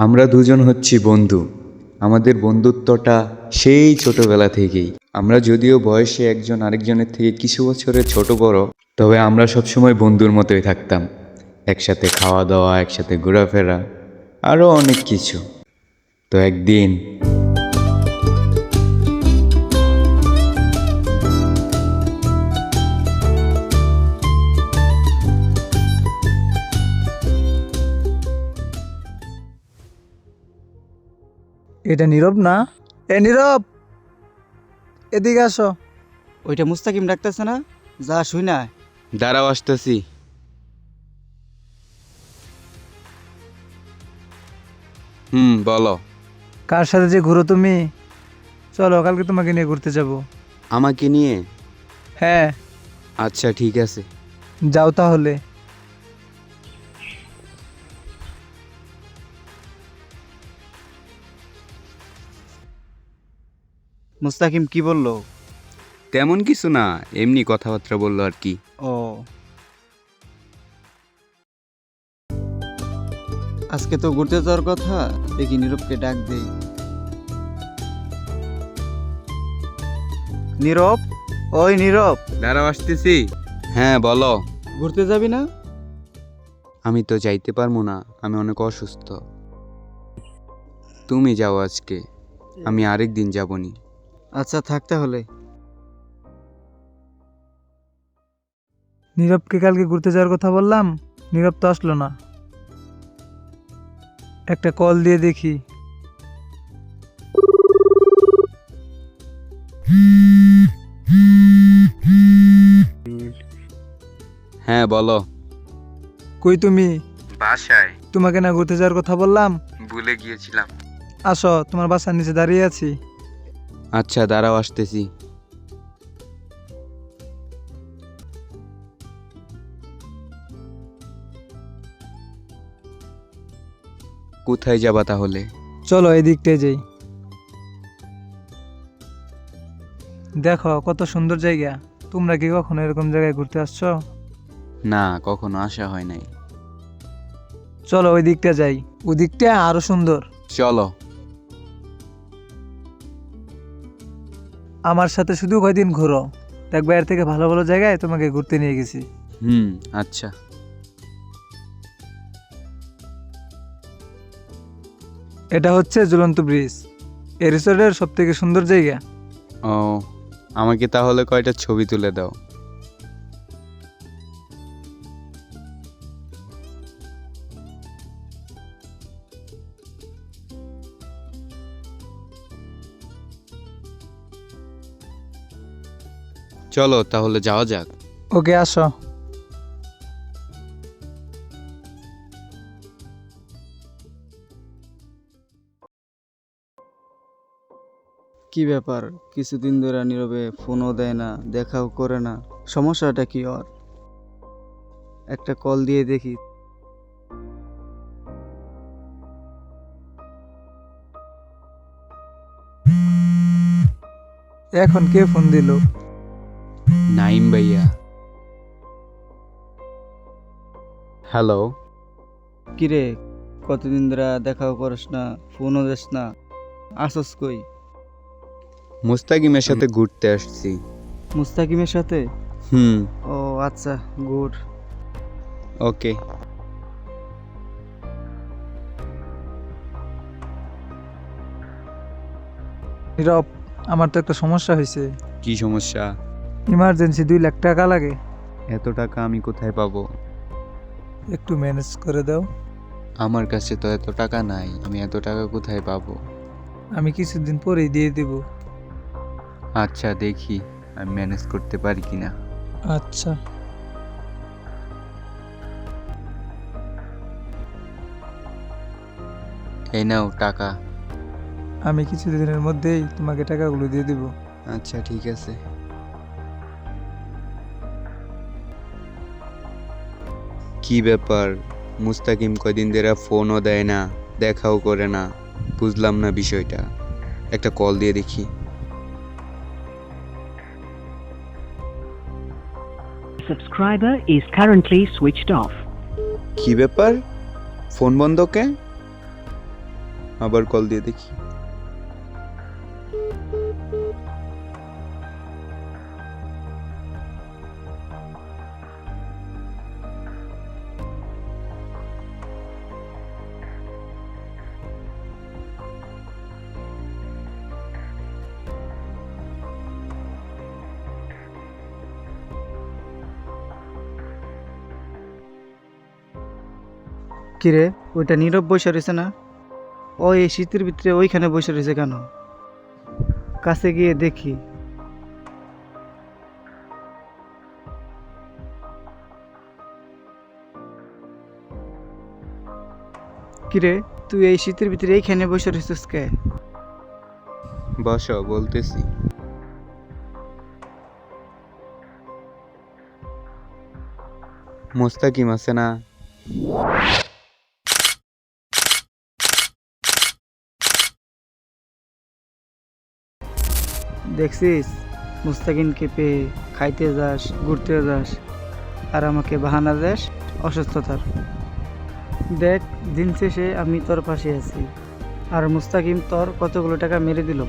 আমরা দুজন হচ্ছি বন্ধু। আমাদের বন্ধুত্বটা সেই ছোটবেলা থেকেই। আমরা যদিও বয়সে একজন আরেকজনের থেকে কিছু বছরের ছোট বড়, তবে আমরা সবসময় বন্ধুর মতোই থাকতাম। একসাথে খাওয়া দাওয়া, একসাথে ঘোরাফেরা, আরও অনেক কিছু। তো একদিন এটা নীরব না? নীরব, এদিকে আসো। ওইটা মুস্তাকিম ডাকতেছে না? যা শুই না। দাঁড়াও, আসতেছি। বলো। কার সাথে যে ঘুরো তুমি? চলো কালকে তোমাকে নিয়ে ঘুরতে যাব। আমাকে নিয়ে? হ্যাঁ, আচ্ছা, ঠিক আছে। যাও তাহলে। মুস্তাকিম কি বললো? তেমন কিছু না, এমনি কথাবার্তা বললো আর কি। ও, আজকে তো ঘুরতে যাওয়ার কথা। দেখি নীরবকে ডাক দেই। নীরব, ওই নীরব, দাঁড়াও, আসতেছি। হ্যাঁ, বলো। ঘুরতে যাবি না? আমি তো যাইতে পারবো না, আমি অনেক অসুস্থ। তুমি যাও আজকে, আমি আরেক দিন যাবনি। আচ্ছা, থাক তাহলে। নীরবকে কালকে ঘুরতে যাওয়ার কথা বললাম, নীরব তো আসলো না। একটা কল দিয়ে দেখি। হ্যাঁ, বলো। কই তুমি? বাসায়। তোমাকে না ঘুরতে যাওয়ার কথা বললাম? ভুলে গিয়েছিলাম। আসো, তোমার বাসার নিচে দাঁড়িয়ে আছি। আচ্ছা, দাঁড়াও, আসতেছি। কোথায় যাবা তাহলে? চলো এই দিকটায় যাই। দেখো কত সুন্দর জায়গা। তোমরা কি কখনো এরকম জায়গায় ঘুরতে আসছো? না, কখনো আসা হয় নাই। চলো ওই দিকটা যাই, ওই দিকটা আরো সুন্দর। চলো। আমার সাথে শুধু কয়দিন ঘুরো, দেখবে এর থেকে ভালো ভালো জায়গায় তোমাকে ঘুরতে নিয়ে গেছি। আচ্ছা। এটা হচ্ছে ঝুলন্ত ব্রিজ, এই রিসোর্টের সব থেকে সুন্দর জায়গা। ও, আমাকে তাহলে কয়টা ছবি তুলে দাও। চলো তাহলে যাওয়া যাক। ওকে, আসো। কি ব্যাপার? কিছুদিন ধরে নীরবে ফোনও দেয় না, দেখাও করে না। সমস্যাটা কি ওর? একটা কল দিয়ে দেখি। এখন কে ফোন দিল? নাইম ভাইয়া। হ্যালো। কিরে, কতদিন ধরে দেখাও করিস না, ফোনও দিস না, আসস কই? মুস্তাকিমের সাথে ঘুরতে আসছি। মুস্তাকিমের সাথে? হুম। ও আচ্ছা, গুড। ওকে। নীরব, আমার তো একটা সমস্যা হয়েছে। কি সমস্যা? ইমার্জেন্সি 2 লাখ টাকা লাগে। এত টাকা আমি কোথায় পাবো? একটু ম্যানেজ করে দাও। আমার কাছে তো এত টাকা নাই, আমি এত টাকা কোথায় পাবো? আমি কিছুদিন পরেই দিয়ে দেব। আচ্ছা, দেখি আমি ম্যানেজ করতে পারি কিনা। আচ্ছা। এই নাও টাকা। আমি কিছুদিনের মধ্যেই তোমাকে টাকাগুলো দিয়ে দেব। আচ্ছা, ঠিক আছে। কি ব্যাপার? মুস্তাকিম কয়দিন ধরে ফোনও দেয় না, দেখাও করে না, বুঝলাম না বিষয়টা। একটা কল দিয়ে দেখি। Subscriber is currently switched off. কি ব্যাপার? ফোন বন্ধ কে? আবার কল দিয়ে দেখি। কিরে, ওইটা নীরব বসে রয়েছে না? ও এই শীতের ভিতরে ওইখানে বসে রয়েছে কেন? কাছে গিয়ে দেখি। কিরে, তুই এই শীতের ভিতরে এইখানে বসে রয়েছিস কে? বসো, বলতেছি। মোস্তাকিম আছে না? দেখছিস, মুস্তাকিনকে পেয়ে খাইতে যাস, ঘুরতে যাস, আর আমাকে বাহানা দেস অসুস্থতার। দেখ, দিন শেষে আমি তোর পাশে আছি, আর মুস্তাকিম তোর কতগুলো টাকা মেরে দিল।